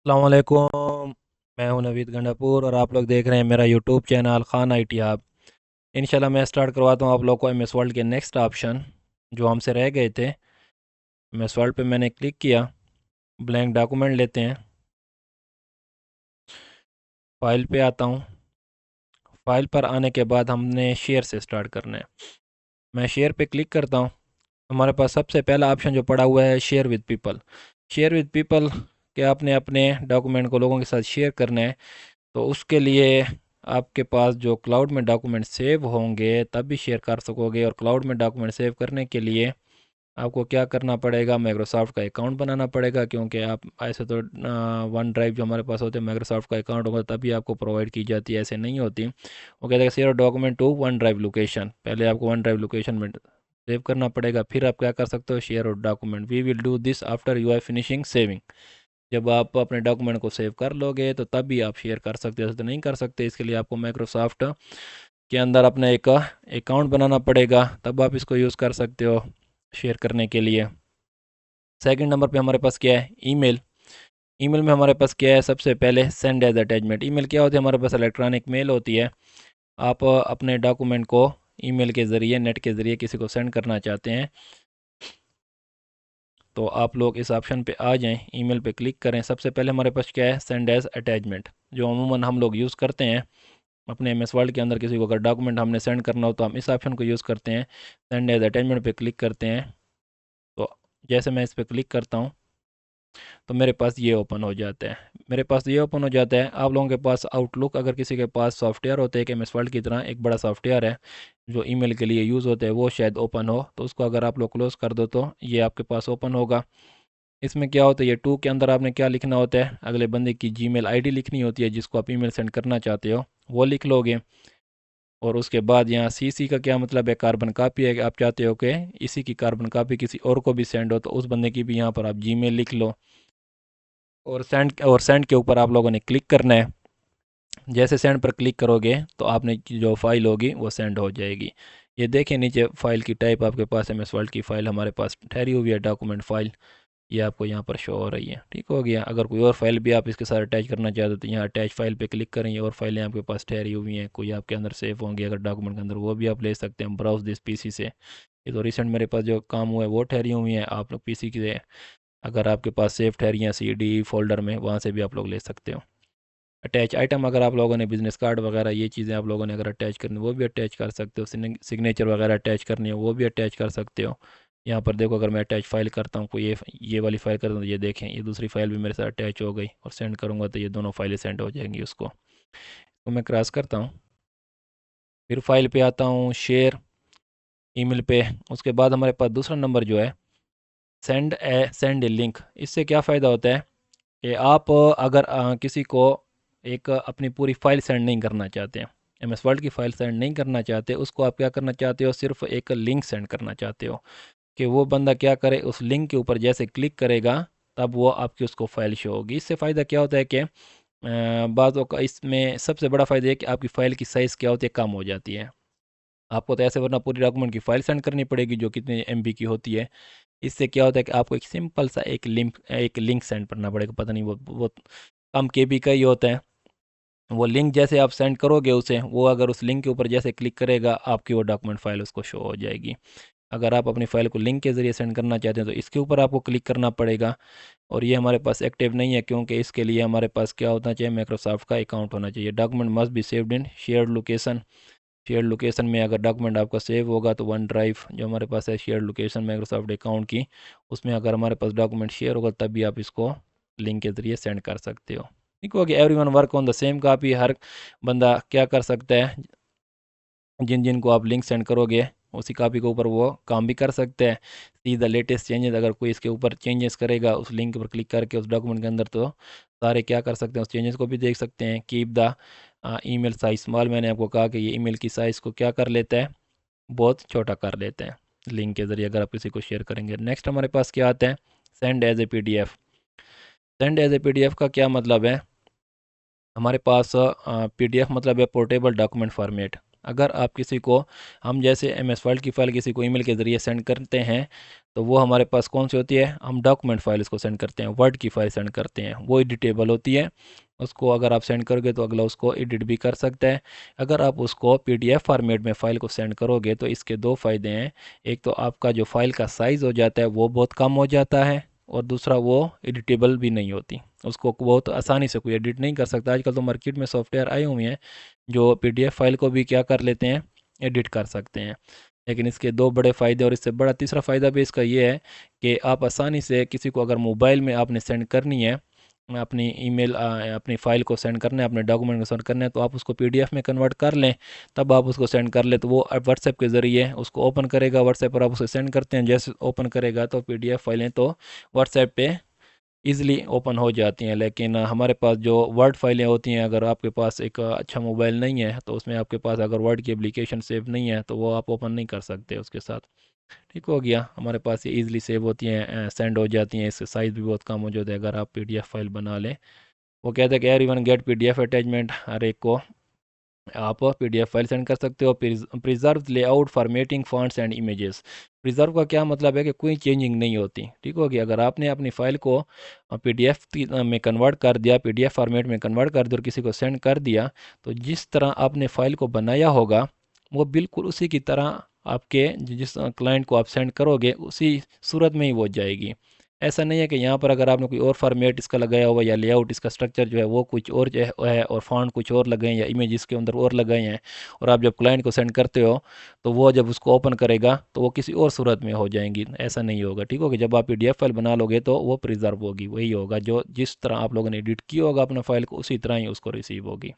السلام علیکم۔ میں ہوں نوید گنڈاپور اور آپ لوگ دیکھ رہے ہیں میرا YouTube channel Khan I T hub. انشاءاللہ میں اسٹارٹ کرواتا ہوں آپ لوگ کو ایم ایس ورلڈ کے نیکسٹ آپشن جو ہم سے رہ گئے تھے۔ ایم ایس ورلڈ پہ میں نے کلک کیا، بلینک ڈاکومنٹ لیتے ہیں، فائل پہ آتا ہوں۔ فائل پر آنے کے بعد ہم نے شیئر سے اسٹارٹ کرنا ہے۔ میں شیئر پہ کلک کرتا ہوں۔ ہمارے پاس سب سے پہلا آپشن جو پڑا ہوا ہے share with people. Share with people کہ آپ نے اپنے ڈاکومنٹ کو لوگوں کے ساتھ شیئر کرنا ہے، تو اس کے لیے آپ کے پاس جو کلاؤڈ میں ڈاکومنٹ سیو ہوں گے تب بھی شیئر کر سکو گے، اور کلاؤڈ میں ڈاکومنٹ سیو کرنے کے لیے آپ کو کیا کرنا پڑے گا، مائکروسافٹ کا اکاؤنٹ بنانا پڑے گا، کیونکہ آپ ایسے تو ون ڈرائیو جو ہمارے پاس ہوتے ہیں مائکروسافٹ کا اکاؤنٹ ہوگا تبھی آپ کو پرووائڈ کی جاتی ہے، ایسے نہیں ہوتی۔ وہ کہتے ہیں share document to OneDrive location, پہلے آپ کو ون ڈرائیو لوکیشن میں سیو کرنا پڑے گا، پھر آپ کیا کر سکتے ہو share document. We will do this after you are finishing saving. جب آپ اپنے ڈاکومنٹ کو سیو کر لو گے تو تب بھی آپ شیئر کر سکتے ہو، ایسے تو نہیں کر سکتے۔ اس کے لیے آپ کو مائکروسافٹ کے اندر اپنا ایک اکاؤنٹ بنانا پڑے گا، تب آپ اس کو یوز کر سکتے ہو شیئر کرنے کے لیے۔ سیکنڈ نمبر پہ ہمارے پاس کیا ہے، ای میل۔ ای میل میں ہمارے پاس کیا ہے، سب سے پہلے سینڈ ایز اٹیچمنٹ۔ ای میل کیا ہوتی ہے، ہمارے پاس الیکٹرانک میل ہوتی ہے۔ آپ اپنے ڈاکومنٹ کو ای میل کے ذریعے، نیٹ کے ذریعے کسی کو سینڈ کرنا چاہتے ہیں تو آپ لوگ اس آپشن پہ آ جائیں، ای میل پہ کلک کریں۔ سب سے پہلے ہمارے پاس کیا ہے، سینڈ ایز اٹیچمنٹ، جو عموماً ہم لوگ یوز کرتے ہیں اپنے ایم ایس ورلڈ کے اندر۔ کسی کو اگر ڈاکومنٹ ہم نے سینڈ کرنا ہو تو ہم اس آپشن کو یوز کرتے ہیں، سینڈ ایز اٹیچمنٹ پہ کلک کرتے ہیں۔ تو جیسے میں اس پہ کلک کرتا ہوں تو میرے پاس یہ اوپن ہو جاتا ہے، میرے پاس یہ اوپن ہو جاتا ہے۔ آپ لوگوں کے پاس آؤٹ لک، اگر کسی کے پاس سافٹ ویئر ہوتے ہیں کہ ایم ایس ورلڈ کی طرح ایک بڑا سافٹ ویئر ہے جو ای میل کے لیے یوز ہوتا ہے، وہ شاید اوپن ہو، تو اس کو اگر آپ لوگ کلوز کر دو تو یہ آپ کے پاس اوپن ہوگا۔ اس میں کیا ہوتا ہے، یہ ٹو کے اندر آپ نے کیا لکھنا ہوتا ہے، اگلے بندے کی جی میل آئی ڈی لکھنی ہوتی ہے جس کو آپ ای میل سینڈ کرنا چاہتے ہو، وہ لکھ لو گے۔ اور اس کے بعد یہاں سی سی کا کیا مطلب ہے، کاربن کاپی ہے، کہ آپ چاہتے ہو کہ اسی کی کاربن کاپی کسی اور کو بھی سینڈ ہو، تو اس بندے کی بھی یہاں پر آپ جی میل لکھ لو، اور سینڈ کے اوپر آپ لوگوں نے کلک کرنا ہے۔ جیسے سینڈ پر کلک کرو گے تو آپ نے جو فائل ہوگی وہ سینڈ ہو جائے گی۔ یہ دیکھیں نیچے فائل کی ٹائپ آپ کے پاس ایم ایس ورلڈ کی فائل ہمارے پاس ٹھہری ہوئی ہے، ڈاکومنٹ فائل، یہ آپ کو یہاں پر شو ہو رہی ہے، ٹھیک ہو گیا۔ اگر کوئی اور فائل بھی آپ اس کے ساتھ اٹیچ کرنا چاہتے ہیں تو یہاں اٹیچ فائل پہ کلک کریں، اور فائلیں آپ کے پاس ٹھہری ہوئی ہیں، کوئی آپ کے اندر سیو ہوں گی اگر ڈاکومنٹ کے اندر، وہ بھی آپ لے سکتے ہیں براؤز دس پی سی سے۔ یہ تو ریسنٹ میرے پاس جو کام ہوا ہے وہ ٹھہری ہوئی ہیں، آپ لوگ پی سی کے اگر آپ کے پاس سیو ٹھہری ہیں سی ڈی فولڈر میں، وہاں سے بھی آپ لوگ لے سکتے ہو۔ اٹیچ آئٹم، اگر آپ لوگوں نے بزنس کارڈ وغیرہ یہ چیزیں آپ لوگوں نے اگر اٹیچ کرنی وہ بھی اٹیچ کر سکتے ہو، سگنیچر وغیرہ اٹیچ کرنی ہے وہ بھی اٹیچ کر سکتے ہو۔ یہاں پر دیکھو اگر میں اٹیچ فائل کرتا ہوں، کوئی یہ والی فائل کرتا ہوں تو یہ دیکھیں یہ دوسری فائل بھی میرے ساتھ اٹیچ ہو گئی، اور سینڈ کروں گا تو یہ دونوں فائلیں سینڈ ہو جائیں گی اس کو۔ تو میں کراس کرتا ہوں، پھر فائل پہ آتا ہوں، شیئر ای میل پہ۔ اس کے بعد ہمارے پاس دوسرا نمبر جو ہے سینڈ اے لنک۔ اس سے کیا فائدہ ہوتا ہے کہ آپ اگر کسی کو ایک اپنی پوری فائل سینڈ نہیں کرنا چاہتے ہیں، ایم ایس ورلڈ کی فائل سینڈ نہیں کرنا چاہتے، اس کو آپ کیا کرنا چاہتے ہو، صرف ایک لنک سینڈ کرنا چاہتے ہو کہ وہ بندہ کیا کرے، اس لنک کے اوپر جیسے کلک کرے گا تب وہ آپ کی اس کو فائل شو ہوگی۔ اس سے فائدہ کیا ہوتا ہے کہ بعض اوقات اس میں سب سے بڑا فائدہ ہے کہ آپ کی فائل کی سائز کیا ہوتی ہے، کم ہو جاتی ہے۔ آپ کو تو ایسے ورنہ پوری ڈاکومنٹ کی فائل سینڈ کرنی پڑے گی جو کتنے ایم بی کی ہوتی ہے۔ اس سے کیا ہوتا ہے کہ آپ کو ایک سمپل سا ایک لنک سینڈ کرنا پڑے گا، پتہ نہیں وہ کم کے بی کا ہی ہوتا ہے۔ وہ لنک جیسے آپ سینڈ کرو گے اسے، وہ اگر اس لنک کے اوپر جیسے کلک کرے گا آپ کی وہ ڈاکومنٹ فائل اس کو شو ہو جائے گی۔ اگر آپ اپنی فائل کو لنک کے ذریعے سینڈ کرنا چاہتے ہیں تو اس کے اوپر آپ کو کلک کرنا پڑے گا، اور یہ ہمارے پاس ایکٹیو نہیں ہے کیونکہ اس کے لیے ہمارے پاس کیا ہونا چاہیے، مائکروسافٹ کا اکاؤنٹ ہونا چاہیے۔ Document must be saved in shared location. Shared location میں اگر ڈاکومنٹ آپ کا سیو ہوگا تو ون ڈرائیو جو ہمارے پاس ہے شیئرڈ لوکیشن مائکروسافٹ اکاؤنٹ کی، اس میں اگر ہمارے پاس ڈاکومنٹ شیئر ہوگا تب بھی آپ اس کو لنک کے ذریعے سینڈ کر سکتے ہو، ٹھیک ہو گیا۔ Everyone work on the same copy, ہر بندہ کیا کر سکتا ہے، جن جن کو آپ لنک سینڈ کرو گے اسی کاپی کے اوپر وہ کام بھی کر سکتے ہیں۔ سی دا لیٹسٹ چینجز، اگر کوئی اس کے اوپر چینجز کرے گا اس لنک پر کلک کر کے اس ڈاکومنٹ کے اندر، تو سارے کیا کر سکتے ہیں، اس چینجز کو بھی دیکھ سکتے ہیں۔ Keep the email size small, میں نے آپ کو کہا کہ یہ ای میل کی سائز کو کیا کر لیتا ہے، بہت چھوٹا کر لیتے ہیں لنک کے ذریعے اگر آپ کسی کو شیئر کریں گے۔ نیکسٹ ہمارے پاس کیا آتا ہے، send as a P D F. Send as a P D F کا کیا مطلب ہے، ہمارے پاس پی ڈی ایف مطلب ہے پورٹیبل ڈاکومنٹ فارمیٹ۔ اگر آپ کسی کو ہم جیسے ایم ایس ورڈ کی فائل کسی کو ای میل کے ذریعے سینڈ کرتے ہیں تو وہ ہمارے پاس کون سی ہوتی ہے؟ ہم ڈاکومنٹ فائل اس کو سینڈ کرتے ہیں، ورڈ کی فائل سینڈ کرتے ہیں، وہ ایڈیٹیبل ہوتی ہے، اس کو اگر آپ سینڈ کرو گے تو اگلا اس کو ایڈٹ بھی کر سکتا ہے۔ اگر آپ اس کو پی ڈی ایف فارمیٹ میں فائل کو سینڈ کرو گے تو اس کے دو فائدے ہیں، ایک تو آپ کا جو فائل کا سائز ہو جاتا ہے وہ بہت کم ہو جاتا ہے، اور دوسرا وہ ایڈیٹیبل بھی نہیں ہوتی، اس کو بہت آسانی سے کوئی ایڈٹ نہیں کر سکتا۔ آج کل تو مارکیٹ میں سافٹ ویئر آئے ہوئے ہیں جو پی ڈی ایف فائل کو بھی کیا کر لیتے ہیں؟ ایڈٹ کر سکتے ہیں۔ لیکن اس کے دو بڑے فائدے، اور اس سے بڑا تیسرا فائدہ بھی اس کا یہ ہے کہ آپ آسانی سے کسی کو اگر موبائل میں آپ نے سینڈ کرنی ہے اپنی ای میل، اپنی فائل کو سینڈ کرنا ہے، اپنے ڈاکومنٹ کو سینڈ کرنا ہے، تو آپ اس کو پی ڈی ایف میں کنورٹ کر لیں، تب آپ اس کو سینڈ کر لیں تو وہ واٹس ایپ کے ذریعے اس کو اوپن کرے گا، واٹس ایپ پر آپ اسے سینڈ کرتے ہیں، جیسے اوپن کرے گا تو پی ڈی ایف فائلیں تو واٹس ایپ پہ ایزلی اوپن ہو جاتی ہیں۔ لیکن ہمارے پاس جو ورڈ فائلیں ہوتی ہیں، اگر آپ کے پاس ایک اچھا موبائل نہیں ہے تو اس میں آپ کے پاس اگر ورڈ کی اپلیکیشن سیو نہیں ہے تو وہ آپ اوپن نہیں کر سکتے اس کے ساتھ۔ ٹھیک ہو گیا، ہمارے پاس یہ ایزلی سیو ہوتی ہیں، سینڈ ہو جاتی ہیں، اس سے سائز بھی بہت کم ہو جاتا ہے اگر آپ پی ڈی ایف فائل بنا لیں۔ وہ کہتے ہیں کہ everyone get P D F attachment, ہر ایک کو آپ P D F file send کر سکتے ہو۔ Preserve layout formatting fonts and images, preserve کا کیا مطلب ہے کہ کوئی چینجنگ نہیں ہوتی، ٹھیک ہوگی۔ اگر آپ نے اپنی فائل کو پی ڈی ایف میں کنورٹ کر دیا، پی ڈی ایف فارمیٹ میں کنورٹ کر دیا اور کسی کو سینڈ کر دیا، تو جس طرح آپ نے فائل کو بنایا ہوگا وہ بالکل اسی کی طرح آپ کے جس کلائنٹ کو آپ سینڈ کرو گے اسی صورت میں ہی وہ جائے گی۔ ایسا نہیں ہے کہ یہاں پر اگر آپ نے کوئی اور فارمیٹ اس کا لگایا ہوا یا لے آؤٹ اس کا اسٹرکچر جو ہے وہ کچھ اور جو ہے اور فونٹ کچھ اور لگائے ہیں یا امیج اس کے اندر اور لگائے ہیں، اور آپ جب کلائنٹ کو سینڈ کرتے ہو تو وہ جب اس کو اوپن کرے گا تو وہ کسی اور صورت میں ہو جائیں گی، ایسا نہیں ہوگا، ٹھیک ہوگا۔ جب آپ پی ڈی ایف فائل بنا لو گے تو وہ پریزرو ہوگی، وہی ہوگا جو جس طرح آپ لوگوں نے ایڈٹ کیا ہوگا اپنا فائل کو اسی طرح ہی اس کو ریسیو ہوگی۔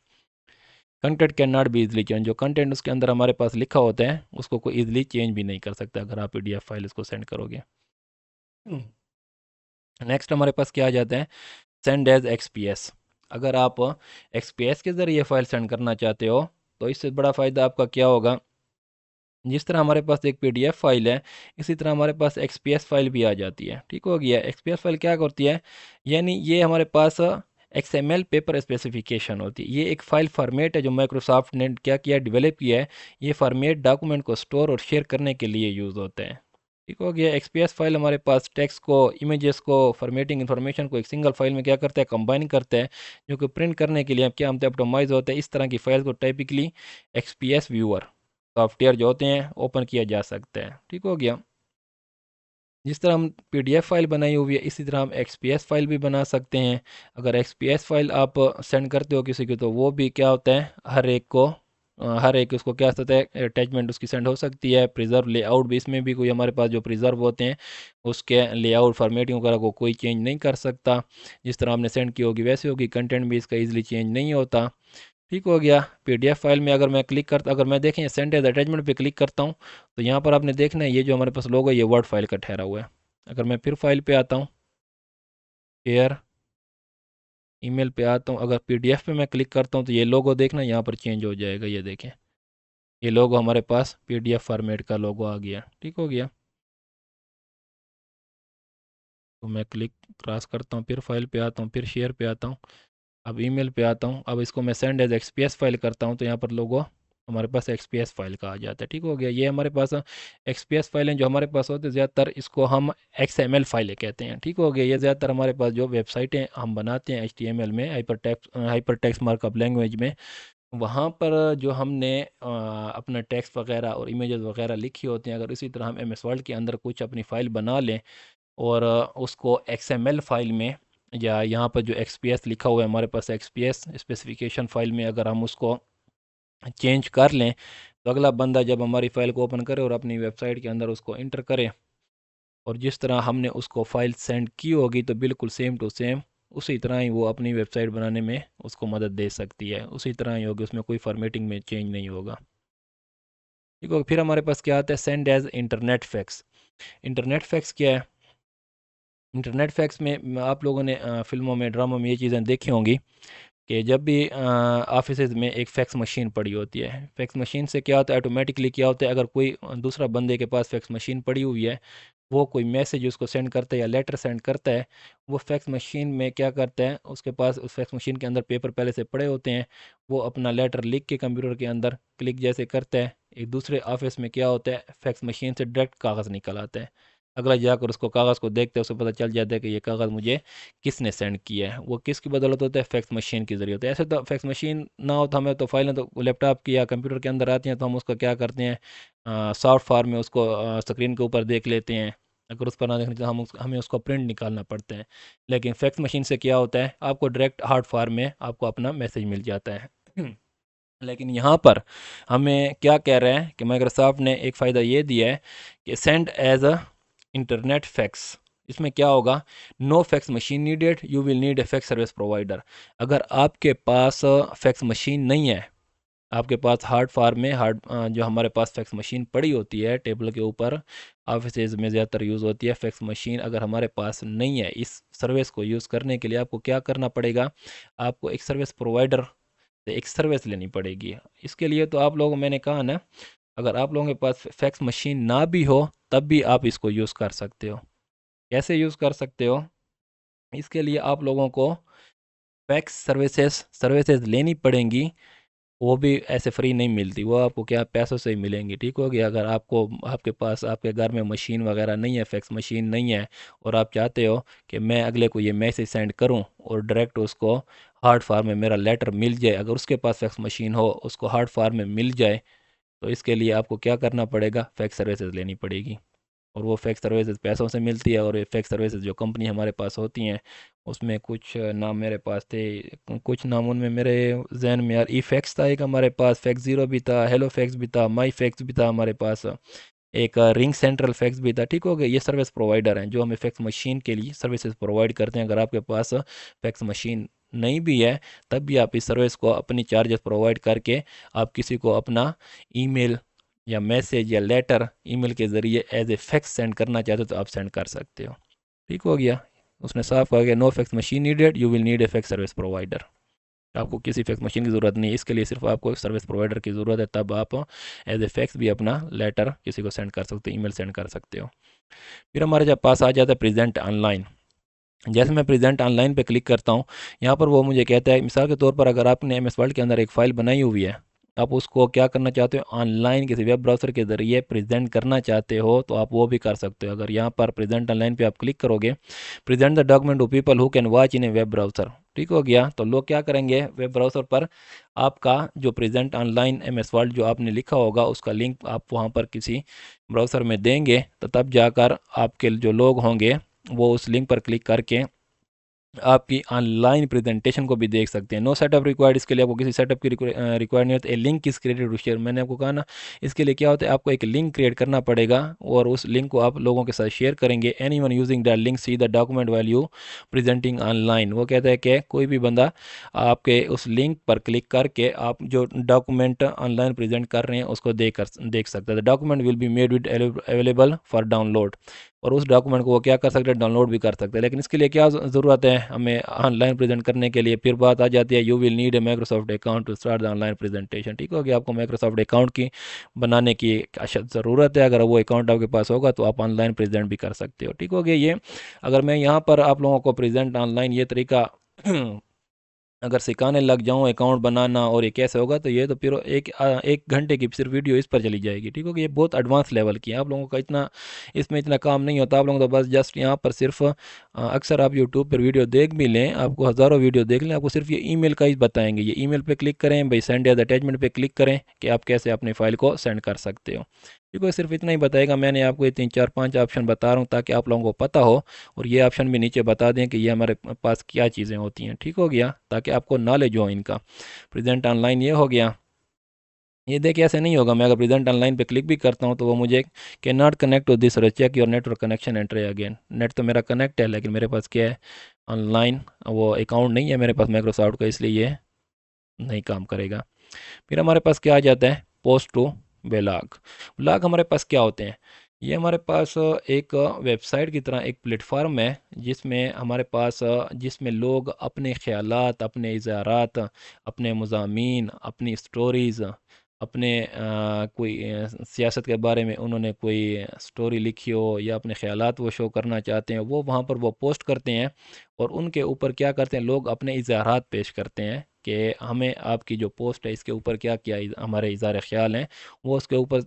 Content can not be easily change, جو کنٹینٹ اس کے اندر ہمارے پاس لکھا ہوتا ہے اس کو کوئی ایزلی چینج بھی نہیں کر سکتا اگر آپ پی ڈی ایف فائل اس کو سینڈ کرو گے۔ نیکسٹ ہمارے پاس کیا آ جاتا ہے؟ Send as x P S. اگر آپ ایکس پی ایس کے ذریعے فائل سینڈ کرنا چاہتے ہو تو اس سے بڑا فائدہ آپ کا کیا ہوگا؟ جس طرح ہمارے پاس ایک پی ڈی ایف فائل ہے اسی طرح ہمارے پاس ایکس پی ایس فائل بھی آ جاتی ہے، ٹھیک ہو گیا۔ ایکس پی ایس فائل کیا کرتی ہے؟ یعنی یہ ہمارے پاس X M L paper specification ہوتی ہے، یہ ایک فائل فارمیٹ ہے جو مائکروسافٹ نے کیا ڈیولپ کیا ہے۔ یہ فارمیٹ ڈاکومنٹ کو سٹور اور شیئر کرنے کے لیے یوز ہوتا ہے، ٹھیک ہو گیا۔ ایکس پی ایس فائل ہمارے پاس ٹیکسٹ کو، امیجز کو، فارمیٹنگ انفارمیشن کو ایک سنگل فائل میں کیا کرتا ہے؟ کمبائن کرتا ہے، جو کہ پرنٹ کرنے کے لیے کیا ہم آپٹومائز ہوتا ہے۔ اس طرح کی فائل کو typically X P S viewer software جو ہوتے ہیں اوپن کیا جا سکتا ہے، ٹھیک ہو گیا۔ جس طرح ہم پی ڈی ایف فائل بنائی ہوئی ہے اسی طرح ہم ایکس پی ایس فائل بھی بنا سکتے ہیں۔ اگر ایکس پی ایس فائل آپ سینڈ کرتے ہو کسی کو تو وہ بھی کیا ہوتا ہے؟ ہر ایک اس کو کیا ہوتا ہے؟ اٹیچمنٹ اس کی سینڈ ہو سکتی ہے۔ پریزرو لے آؤٹ بھی، اس میں بھی کوئی ہمارے پاس جو پریزرو ہوتے ہیں اس کے لے آؤٹ فارمیٹنگ وغیرہ کو کوئی چینج نہیں کر سکتا، جس طرح ہم نے سینڈ کی ہوگی ویسے ہوگی۔ کنٹینٹ بھی اس کا ایزلی چینج نہیں ہوتا، ٹھیک ہو گیا۔ پی ڈی ایف فائل میں اگر میں کلک کرتا، اگر میں دیکھیں سینڈ ایز اٹیچمنٹ پہ کلک کرتا ہوں تو یہاں پر آپ نے دیکھنا ہے یہ جو ہمارے پاس لوگو ہے یہ ورڈ فائل کا ٹھہرا ہوا ہے۔ اگر میں پھر فائل پہ آتا ہوں، شیئر ای میل پہ آتا ہوں، اگر پی ڈی ایف پہ میں کلک کرتا ہوں تو یہ لوگو دیکھنا یہاں پر چینج ہو جائے گا، یہ دیکھیں یہ لوگو ہمارے پاس پی ڈی ایف فارمیٹ کا لوگو آ گیا، ٹھیک ہو گیا۔ تو میں کلک کراس کرتا ہوں، پھر فائل پہ آتا ہوں، پھر شیئر پہ آتا ہوں، اب ای میل پہ آتا ہوں، اب اس کو میں send as x P S file کرتا ہوں تو یہاں پر لوگو ہمارے پاس ایکس پی ایس فائل کا آ جاتا ہے، ٹھیک ہو گیا۔ یہ ہمارے پاس ایکس پی ایس فائلیں جو ہمارے پاس ہوتے ہیں زیادہ تر اس کو ہم ایکس ایم ایل فائلیں کہتے ہیں، ٹھیک ہو گیا۔ یہ زیادہ تر ہمارے پاس جو ویب سائٹیں ہم بناتے ہیں ایچ ٹی ایم ایل میں، hyper text mark up language میں، وہاں پر جو ہم نے اپنا ٹیکسٹ وغیرہ اور امیجز وغیرہ لکھی ہوتی ہیں، اگر اسی طرح ہم ایم ایس ورڈ کے اندر کچھ اپنی فائل بنا لیں اور اس کو ایکس ایم ایل فائل میں یا یہاں پر جو ایکس پی ایس لکھا ہوا ہے ہمارے پاس X P S specification file میں اگر ہم اس کو چینج کر لیں تو اگلا بندہ جب ہماری فائل کو اوپن کرے اور اپنی ویب سائٹ کے اندر اس کو انٹر کرے اور جس طرح ہم نے اس کو فائل سینڈ کی ہوگی تو بالکل سیم ٹو سیم اسی طرح ہی وہ اپنی ویب سائٹ بنانے میں اس کو مدد دے سکتی ہے، اسی طرح ہی ہوگی، اس میں کوئی فارمیٹنگ میں چینج نہیں ہوگا، ٹھیک ہے۔ پھر ہمارے پاس کیا آتا ہے؟ Send as internet fax. Internet fax کیا ہے؟ انٹرنیٹ فیکس میں آپ لوگوں نے فلموں میں، ڈراموں میں یہ چیزیں دیکھی ہوں گی کہ جب بھی آفیسز میں ایک فیکس مشین پڑی ہوتی ہے، فیکس مشین سے کیا ہوتا ہے؟ آٹومیٹکلی کیا ہوتا ہے اگر کوئی دوسرا بندے کے پاس فیکس مشین پڑی ہوئی ہے وہ کوئی میسیج اس کو سینڈ کرتا ہے یا لیٹر سینڈ کرتا ہے، وہ فیکس مشین میں کیا کرتا ہے، اس کے پاس اس فیکس مشین کے اندر پیپر پہلے سے پڑے ہوتے ہیں، وہ اپنا لیٹر لکھ کے کمپیوٹر کے اندر کلک جیسے کرتا ہے، ایک دوسرے آفس میں کیا ہوتا ہے، فیکس مشین سے ڈائریکٹ کاغذ نکل آتا ہے، اگلا جا کر اس کو کاغذ کو دیکھتے ہے، اسے پتہ چل جاتا ہے کہ یہ کاغذ مجھے کس نے سینڈ کیا ہے، وہ کس کی بدولت ہوتا ہے، فیکس مشین کے ذریعے ہوتا ہے۔ ایسے تو فیکس مشین نہ ہو تو ہمیں تو فائلیں تو لیپ ٹاپ کی یا کمپیوٹر کے اندر آتی ہیں، تو ہم اس کو کیا کرتے ہیں، سافٹ فارم میں اس کو اسکرین کے اوپر دیکھ لیتے ہیں، اگر اس پر نہ دیکھنا چاہتے ہمیں اس کو پرنٹ نکالنا پڑتا ہے، لیکن فیکس مشین سے کیا ہوتا ہے، آپ کو ڈائریکٹ ہارڈ فارم میں آپ کو اپنا میسیج مل جاتا ہے۔ لیکن یہاں پر ہمیں کیا کہہ رہے ہیں کہ مائکروسافٹ نے ایک فائدہ یہ دیا ہے کہ send as a internet fax, اس میں کیا ہوگا، no fax machine needed, you will need a fax service provider. اگر آپ کے پاس فیکس مشین نہیں ہے، آپ کے پاس ہارڈ فارم میں جو ہمارے پاس فیکس مشین پڑی ہوتی ہے ٹیبل کے اوپر، آفیسز میں زیادہ تر یوز ہوتی ہے فیکس مشین، اگر ہمارے پاس نہیں ہے، اس سروس کو یوز کرنے کے لیے آپ کو کیا کرنا پڑے گا، آپ کو ایک سروس پرووائڈر سے ایک سروس لینی پڑے گی۔ اس کے لیے تو آپ لوگوں، میں نے کہا نا، اگر آپ لوگوں کے پاس فیکس مشین نہ بھی ہو تب بھی آپ اس کو یوز کر سکتے ہو۔ کیسے یوز کر سکتے ہو؟ اس کے لیے آپ لوگوں کو فیکس سروسز لینی پڑیں گی، وہ بھی ایسے فری نہیں ملتی، وہ آپ کو کیا پیسوں سے ہی ملیں گی، ٹھیک ہو گیا۔ اگر آپ کے پاس آپ کے گھر میں مشین وغیرہ نہیں ہے، فیکس مشین نہیں ہے، اور آپ چاہتے ہو کہ میں اگلے کو یہ میسیج سینڈ کروں اور ڈائریکٹ اس کو ہارڈ فارم میں میرا لیٹر مل جائے، اگر اس کے پاس فیکس مشین ہو اس کو ہارڈ فارم میں مل جائے، تو اس کے لیے آپ کو کیا کرنا پڑے گا، فیکس سروسز لینی پڑے گی، اور وہ فیکس سروسز پیسوں سے ملتی ہے، اور یہ فیکس سروسز جو کمپنی ہمارے پاس ہوتی ہیں، اس میں کچھ نام میرے پاس تھے، کچھ نام ان میں میرے ذہن میں یار، ای فیکس تھا ایک ہمارے پاس، فیکس زیرو بھی تھا، ہیلو فیکس بھی تھا، مائی فیکس بھی تھا ہمارے پاس، ایک رنگ سینٹرل فیکس بھی تھا، ٹھیک ہو گیا۔ یہ سروس پرووائڈر ہیں جو ہمیں فیکس مشین کے لیے سروسز پرووائڈ کرتے ہیں۔ اگر آپ کے پاس فیکس مشین نہیں بھی ہے تب بھی آپ اس سروس کو اپنی چارجز پرووائڈ کر کے آپ کسی کو اپنا ای میل یا میسیج یا لیٹر ای میل کے ذریعے ایز اے فیکس سینڈ کرنا چاہتے ہو تو آپ سینڈ کر سکتے ہو، ٹھیک ہو گیا۔ اس نے صاف کہا کہ no fax machine needed, you will need a fax service provider. آپ کو کسی فیکس مشین کی ضرورت نہیں ہے، اس کے لیے صرف آپ کو ایک سروس پرووائڈر کی ضرورت ہے، تب آپ ایز اے فیکس بھی اپنا لیٹر کسی کو سینڈ کر سکتے ہو، ای میل سینڈ کر سکتے ہو۔ پھر ہمارے جب پاس آ جاتا ہے پریزنٹ آن لائن، جیسے میں پریزنٹ آن لائن پہ کلک کرتا ہوں، یہاں پر وہ مجھے کہتا ہے، مثال کے طور پر اگر آپ نے ایم ایس ورڈ کے اندر ایک فائل بنائی ہوئی ہے، آپ اس کو کیا کرنا چاہتے ہو، آن لائن کسی ویب براؤزر کے ذریعے پریزنٹ کرنا چاہتے ہو تو آپ وہ بھی کر سکتے ہو۔ اگر یہاں پر پریزنٹ آن لائن پہ آپ کلک کرو گے، present the document to people who can watch in a web browser, ٹھیک ہو گیا، تو لوگ کیا کریں گے، ویب براؤزر پر آپ کا جو present online M S word جو آپ نے لکھا ہوگا اس کا لنک آپ وہاں پر کسی براؤزر میں دیں گے، تو تب جا کر آپ کے جو لوگ ہوں گے وہ اس لنک پر کلک کر کے آپ کی آن لائن پریزنٹیشن کو بھی دیکھ سکتے ہیں۔ نو سیٹ اپ ریکوائرڈ، اس کے لیے آپ کو کسی سیٹ اپ کی ریکوائرڈ نہیں ہوتی، a link is created to share, میں نے آپ کو کہا نا، اس کے لیے کیا ہوتا ہے، آپ کو ایک لنک کریٹ کرنا پڑے گا اور اس لنک کو آپ لوگوں کے ساتھ شیئر کریں گے۔ Anyone using the link see the document value presenting online, وہ کہتا ہے کہ کوئی بھی بندہ آپ کے اس لنک پر کلک کر کے آپ جو ڈاکومنٹ آن لائن پریزنٹ کر رہے ہیں اس کو دیکھ سکتا ہے۔ Document will be made with available for download, اور اس ڈاکومنٹ کو وہ کیا کر سکتے ہیں، ڈاؤن لوڈ بھی کر سکتے ہیں۔ لیکن اس کے لیے کیا ضرورت ہے ہمیں آن لائن پریزنٹ کرنے کے لیے، پھر بات آ جاتی ہے you will need a Microsoft account to start the online presentation, ٹھیک ہو گیا، آپ کو مائکروسافٹ اکاؤنٹ کی بنانے کی اشد ضرورت ہے۔ اگر وہ اکاؤنٹ آپ کے پاس ہوگا تو آپ آن لائن پریزنٹ بھی کر سکتے ہو، ٹھیک ہو گیا۔ یہ اگر میں یہاں پر آپ لوگوں کو پریزنٹ آن لائن یہ طریقہ اگر سکھانے لگ جاؤں اکاؤنٹ بنانا اور یہ کیسے ہوگا، تو یہ تو پھر ایک گھنٹے کی صرف ویڈیو اس پر چلی جائے گی، ٹھیک ہوگی۔ یہ بہت ایڈوانس لیول کی ہے، آپ لوگوں کا اس میں اتنا کام نہیں ہوتا، آپ لوگوں کو بس جسٹ یہاں پر صرف اکثر آپ یوٹیوب پر ویڈیو دیکھ بھی لیں، آپ کو ہزاروں ویڈیو دیکھ لیں، آپ کو صرف یہ ای میل کا ہی بتائیں گے، یہ ای میل پہ کلک کریں بھائی، سینڈ ایز اٹیچمنٹ پہ کلک کریں کہ آپ کیسے اپنی فائل کو سینڈ کر سکتے ہو، ٹھیک ہے۔ صرف اتنا ہی بتائے گا، میں نے آپ کو یہ 3 4 5 آپشن بتا رہا ہوں تاکہ آپ لوگوں کو پتہ ہو، اور یہ آپشن بھی نیچے بتا دیں کہ یہ ہمارے پاس کیا چیزیں ہوتی ہیں، ٹھیک ہو گیا، تاکہ آپ کو نالج ہو ان کا۔ پریزنٹ آن لائن یہ ہو گیا، یہ دیکھیں ایسے نہیں ہوگا، میں اگر پریزنٹ آن لائن پہ کلک بھی کرتا ہوں تو وہ مجھے کہ not connect to this search, check your network connection and try again, net تو میرا کنیکٹ ہے لیکن میرے پاس کیا ہے، آن لائن وہ اکاؤنٹ نہیں ہے میرے پاس مائکروسافٹ کا، اس لیے یہ نہیں کام کرے گا۔ پھر ہمارے پاس کیا آ جاتا ہے، پوسٹ ٹو ولاگ۔ ولاگ ہمارے پاس کیا ہوتے ہیں، یہ ہمارے پاس ایک ویب سائٹ کی طرح ایک پلیٹ فارم ہے جس میں ہمارے پاس جس میں لوگ اپنے خیالات، اپنے اظہارات، اپنے مضامین، اپنی سٹوریز اپنے کوئی سیاست کے بارے میں انہوں نے کوئی سٹوری لکھی ہو یا اپنے خیالات وہ شو کرنا چاہتے ہیں، وہ وہاں پر وہ پوسٹ کرتے ہیں، اور ان کے اوپر کیا کرتے ہیں لوگ اپنے اظہارات پیش کرتے ہیں کہ ہمیں آپ کی جو پوسٹ ہے اس کے اوپر کیا کیا ہمارے اظہار خیال ہیں، وہ اس کے اوپر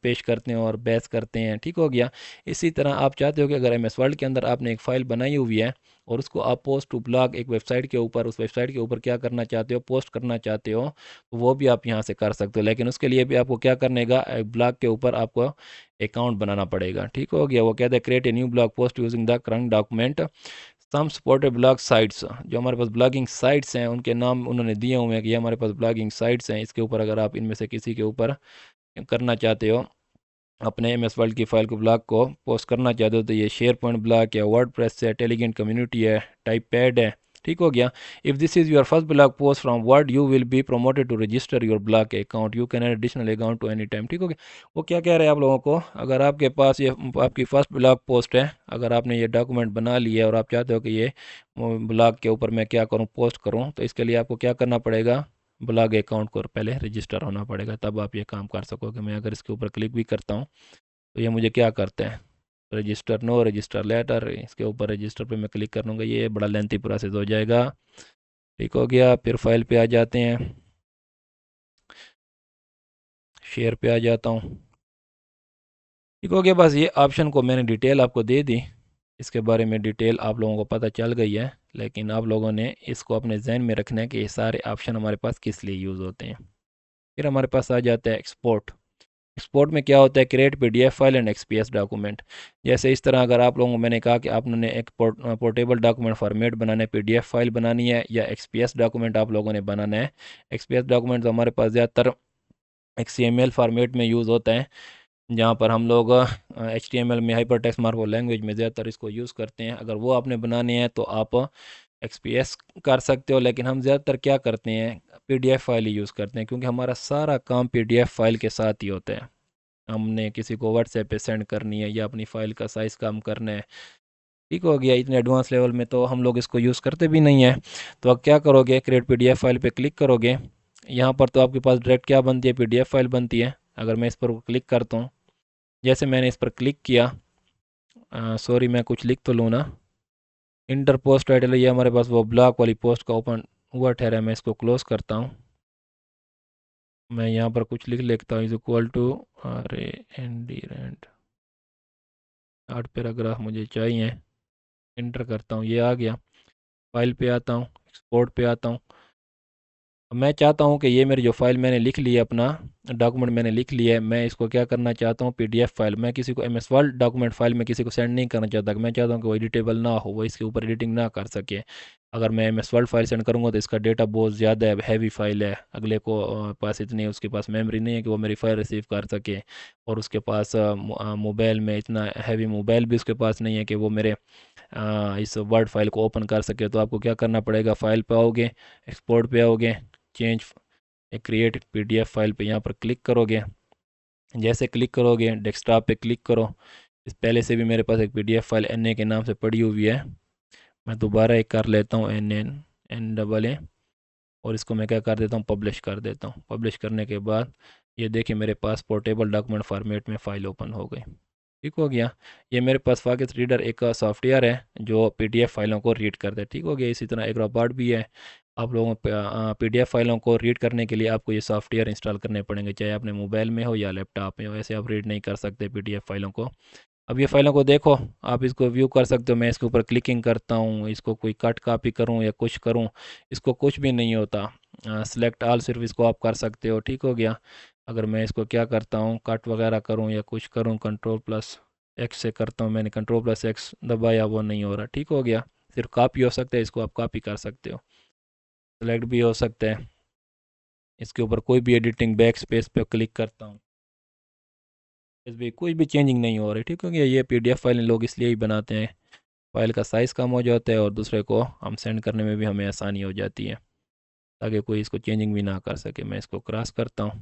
پیش کرتے ہیں اور بحث کرتے ہیں، ٹھیک ہو گیا۔ اسی طرح آپ چاہتے ہو کہ اگر ایم ایس ورلڈ کے اندر آپ نے ایک فائل بنائی ہوئی ہے اور اس کو آپ پوسٹ ٹو بلاگ ایک ویب سائٹ کے اوپر، اس ویب سائٹ کے اوپر کیا کرنا چاہتے ہو، پوسٹ کرنا چاہتے ہو، وہ بھی آپ یہاں سے کر سکتے ہو، لیکن اس کے لیے بھی آپ کو کیا کرنے گا، بلاگ کے اوپر آپ کو اکاؤنٹ بنانا پڑے گا، ٹھیک ہو گیا۔ وہ کہتے ہیں create a new blog post using the current document some supported blog sites, جو ہمارے پاس بلاگنگ سائٹس ہیں ان کے نام انہوں نے دیے ہوئے ہیں کہ یہ ہمارے پاس بلاگنگ سائٹس ہیں، اس کے اوپر اگر آپ ان میں سے کسی کے اوپر کرنا چاہتے ہو اپنے ایم ایس ورلڈ کی فائل کو بلاگ کو پوسٹ کرنا چاہتے ہو، تو یہ شیئر پوائنٹ بلاگ ہے، ورڈ پریس ہے، ٹیلیگرام کمیونٹی ہے، ٹائپ پیڈ ہے، ٹھیک ہو گیا۔ If this is your first blog post from word you will be promoted to register your blog account, you can add additional account to any time, ٹھیک ہو گیا۔ وہ کیا کہہ رہے ہیں آپ لوگوں کو، اگر آپ کے پاس یہ آپ کی فرسٹ بلاگ پوسٹ ہے، اگر آپ نے یہ ڈاکومنٹ بنا لیا ہے اور آپ چاہتے ہو کہ یہ بلاگ کے اوپر میں کیا کروں، پوسٹ کروں، تو اس کے لیے آپ کو کیا کرنا پڑے گا، بلاگ اکاؤنٹ کو پہلے رجسٹر ہونا پڑے گا، تب آپ یہ کام کر سکو گے۔ میں اگر اس کے اوپر کلک بھی کرتا ہوں تو یہ مجھے کیا کرتے ہیں، رجسٹر نو رجسٹر لیٹر، اس کے اوپر رجسٹر پہ میں کلک کروں گا، یہ بڑا لینتھی پروسیس ہو جائے گا، ٹھیک ہو گیا۔ پھر فائل پہ آ جاتے ہیں، شیئر پہ آ جاتا ہوں، ٹھیک ہو گیا۔ بس یہ آپشن کو میں نے ڈیٹیل آپ کو دے دی، اس کے بارے میں ڈیٹیل آپ لوگوں کو پتہ چل گئی ہے، لیکن آپ لوگوں نے اس کو اپنے ذہن میں رکھنا ہے کہ یہ سارے آپشن ہمارے پاس کس لیے یوز ہوتے ہیں۔ پھر ہمارے پاس آ جاتا ہے ایکسپورٹ۔ ایکسپورٹ میں کیا ہوتا ہے، create P D F file and X P S document, جیسے اس طرح اگر آپ لوگوں کو میں نے کہا کہ آپ نے ایک پورٹیبل ڈاکومنٹ فارمیٹ بنانا ہے، پی ڈی ایف فائل بنانی ہے یا ایکس پی ایس ڈاکومنٹ آپ لوگوں نے بنانا ہے۔ ایکس پی ایس ڈاکومنٹ تو ہمارے پاس زیادہ تر ایک سی ایم ایل فارمیٹ میں یوز ہوتا ہے، جہاں پر ہم لوگ ایچ ٹی ایم ایل میں ہائپر ٹیکسٹ مارک لینگویج میں زیادہ تر اس کو یوز کرتے ہیں۔ اگر وہ آپ نے بنانے ہیں تو آپ ایکس پی ایس کر سکتے ہو، لیکن ہم زیادہ تر کیا کرتے ہیں، پی ڈی ایف فائل ہی یوز کرتے ہیں، کیونکہ ہمارا سارا کام پی ڈی ایف فائل کے ساتھ ہی ہوتا ہے۔ ہم نے کسی کو واٹس ایپ پہ سینڈ کرنی ہے یا اپنی فائل کا سائز کم کرنا ہے، ٹھیک ہو گیا۔ اتنے ایڈوانس لیول میں تو ہم لوگ اس کو یوز کرتے بھی نہیں ہیں۔ تو آپ کیا کرو گے، create P D F file پہ کلک کرو گے، یہاں پر تو آپ کے پاس ڈائریکٹ کیا بنتی ہے، پی ڈی ایف فائل بنتی ہے۔ اگر میں اس پر کلک کرتا ہوں، جیسے میں نے اس پر کلک کیا، سوری میں کچھ لکھ تو لوں نا، انٹر پوسٹ ٹائٹل، یہ ہمارے پاس وہ بلاک والی پوسٹ کا اوپن ہوا ٹھہرا ہے، میں اس کو کلوز کرتا ہوں، میں یہاں پر کچھ لکھ لیتا ہوں، از اکول ٹو رے این ڈی رینٹ 8 پیراگراف مجھے چاہیے، انٹر کرتا ہوں، یہ آ گیا۔ فائل پہ آتا ہوں، ایکسپورٹ پہ آتا ہوں، میں چاہتا ہوں کہ یہ میری جو فائل میں نے لکھ لی ہے، اپنا ڈاکومنٹ میں نے لکھ لیا ہے، میں اس کو کیا کرنا چاہتا ہوں، پی ڈی ایف فائل، میں کسی کو M S world document file میں کسی کو سینڈ نہیں کرنا چاہتا، میں چاہتا ہوں کہ وہ ایڈیٹیبل نہ ہو، وہ اس کے اوپر ایڈیٹنگ نہ کر سکے۔ اگر میں M S world file send کروں گا تو اس کا ڈیٹا بہت زیادہ ہے، ہیوی فائل ہے، اگلے کو پاس اتنی اس کے پاس میموری نہیں ہے کہ وہ میری فائل ریسیو کر سکے، اور اس کے پاس موبائل میں اتنا ہیوی موبائل بھی اس کے پاس نہیں ہے کہ وہ میرے اس ورڈ فائل کو اوپن کر سکے۔ تو آپ کو کیا کرنا پڑے گا، فائل پہ آؤ گے، ایکسپورٹ پہ آؤ گے، change create P D F file پہ یہاں پر کلک کرو گے، جیسے کلک کرو گے ڈیسک ٹاپ پہ کلک کرو، اس پہلے سے بھی میرے پاس ایک P D F file N A کے نام سے پڑی ہوئی ہے، میں دوبارہ ایک کر لیتا ہوں، این ڈبل اے، اور اس کو میں کیا کر دیتا ہوں، پبلش کر دیتا ہوں۔ پبلش کرنے کے بعد یہ دیکھیں میرے پاس پورٹیبل ڈاکومنٹ فارمیٹ میں فائل اوپن ہو گئی، ٹھیک ہو گیا۔ یہ میرے پاس فاکس ریڈر ایک سافٹ ویئر ہے جو پی ڈی ایف فائلوں کو ریڈ کرتا ہے، ٹھیک ہو گیا۔ اسی طرح ایک روباٹ بھی ہے، آپ لوگوں پی ڈی ایف فائلوں کو ریڈ کرنے کے لیے آپ کو یہ سافٹ ویئر انسٹال کرنے پڑیں گے، چاہے اپنے موبائل میں ہو یا لیپ ٹاپ میں ہو، ایسے آپ ریڈ نہیں کر سکتے پی ڈی ایف فائلوں کو۔ اب یہ فائلوں کو دیکھو، آپ اس کو ویو کر سکتے ہو، میں اس کے اوپر کلکنگ کرتا ہوں، اس کو کوئی کٹ کاپی کروں یا کچھ کروں، اس کو کچھ بھی نہیں ہوتا، سلیکٹ آل صرف اس کو آپ کر سکتے ہو، ٹھیک ہو گیا۔ اگر میں اس کو کیا کرتا ہوں، کٹ وغیرہ کروں یا کچھ کروں، کنٹرول پلس ایکس سے کرتا ہوں، میں نے کنٹرول پلس ایکس دبایا، وہ نہیں ہو رہا، ٹھیک ہو گیا۔ صرف کاپی ہو سکتا ہے، اس کو آپ کاپی کر سکتے ہو، سلیکٹ بھی ہو سکتا ہے، اس کے اوپر کوئی بھی ایڈیٹنگ بیک سپیس پہ کلک کرتا ہوں، اس بھی کوئی بھی چینجنگ نہیں ہو رہی، ٹھیک ہو گیا۔ یہ پی ڈی ایف فائل لوگ اس لیے ہی بناتے ہیں، فائل کا سائز کم ہو جاتا ہے اور دوسرے کو ہم سینڈ کرنے میں بھی ہمیں آسانی ہو جاتی ہے، تاکہ کوئی اس کو چینجنگ بھی نہ کر سکے۔ میں اس کو کراس کرتا ہوں،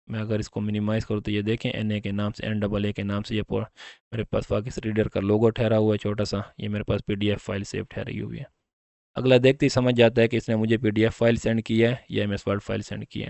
میں اگر اس کو منیمائز کروں تو یہ دیکھیں این اے کے نام سے، این ڈبل اے کے نام سے یہ میرے پاس فاکس ریڈر کا لوگو ٹھہرا ہوا ہے چھوٹا سا، یہ میرے پاس P D F file save ٹھہری ہوئی ہے۔ اگلا دیکھتے ہی سمجھ جاتا ہے کہ اس نے مجھے P D F file send کی ہے یا M S word file send کی ہے۔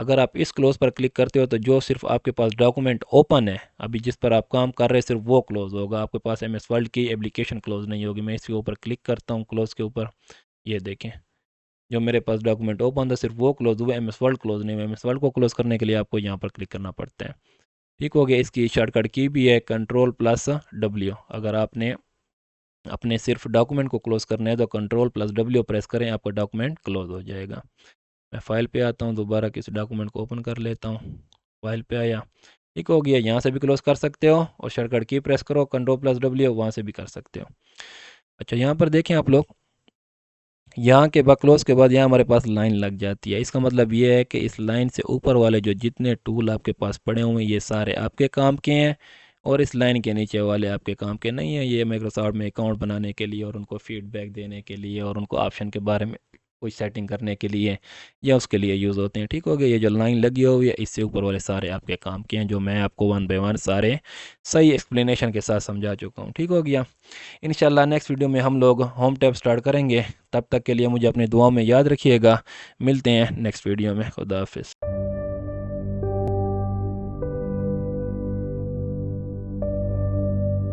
اگر آپ اس کلوز پر کلک کرتے ہو تو جو صرف آپ کے پاس ڈاکومنٹ اوپن ہے ابھی جس پر آپ کام کر رہے صرف وہ کلوز ہوگا، آپ کے پاس ایم ایس ورلڈ کی اپلیکیشن کلوز نہیں ہوگی۔ میں اس کے اوپر کلک کرتا ہوں کلوز کے اوپر، یہ دیکھیں جو میرے پاس ڈاکومنٹ اوپن تھا صرف وہ کلوز ہوا، ایم ایس ورلڈ کلوز نہیں ہوا۔ ایم ایس ورلڈ کو کلوز کرنے کے لیے آپ کو یہاں پر کلک کرنا پڑتا ہے، ٹھیک ہو گیا۔ اس کی شارٹ کٹ کی بھی ہے Ctrl+W۔ اگر آپ نے اپنے صرف ڈاکومنٹ کو کلوز کرنا ہے تو Ctrl+W پریس کریں، آپ کا ڈاکومنٹ کلوز ہو جائے گا۔ میں فائل پہ آتا ہوں، دوبارہ کسی ڈاکومنٹ کو اوپن کر لیتا ہوں، فائل پہ آیا، ٹھیک ہو گیا۔ یہاں سے بھی کلوز کر سکتے ہو اور شارٹ کٹ کی پریس کرو Ctrl+W، وہاں سے بھی کر سکتے ہو۔ اچھا یہاں پر دیکھیں آپ لوگ، یہاں کے بعد کلوز کے بعد یہاں ہمارے پاس لائن لگ جاتی ہے۔ اس کا مطلب یہ ہے کہ اس لائن سے اوپر والے جو جتنے ٹول آپ کے پاس پڑے ہوئے ہیں یہ سارے آپ کے کام کے ہیں، اور اس لائن کے نیچے والے آپ کے کام کے نہیں ہیں۔ یہ مائکروسافٹ میں اکاؤنٹ بنانے کے لیے اور ان کو فیڈ بیک دینے کے لیے اور ان کو آپشن کے بارے میں کوئی سیٹنگ کرنے کے لیے یا اس کے لیے یوز ہوتے ہیں، ٹھیک ہو گیا۔ یہ جو لائن لگی ہوئی ہے اس سے اوپر والے سارے آپ کے کام کے ہیں، جو میں آپ کو 1 بائی 1 سارے صحیح ایکسپلینیشن کے ساتھ سمجھا چکا ہوں، ٹھیک ہو گیا۔ انشاءاللہ نیکسٹ ویڈیو میں ہم لوگ ہوم ٹیب سٹارٹ کریں گے، تب تک کے لیے مجھے اپنی دعاؤں میں یاد رکھیے گا۔ ملتے ہیں نیکسٹ ویڈیو میں، خدا حافظ۔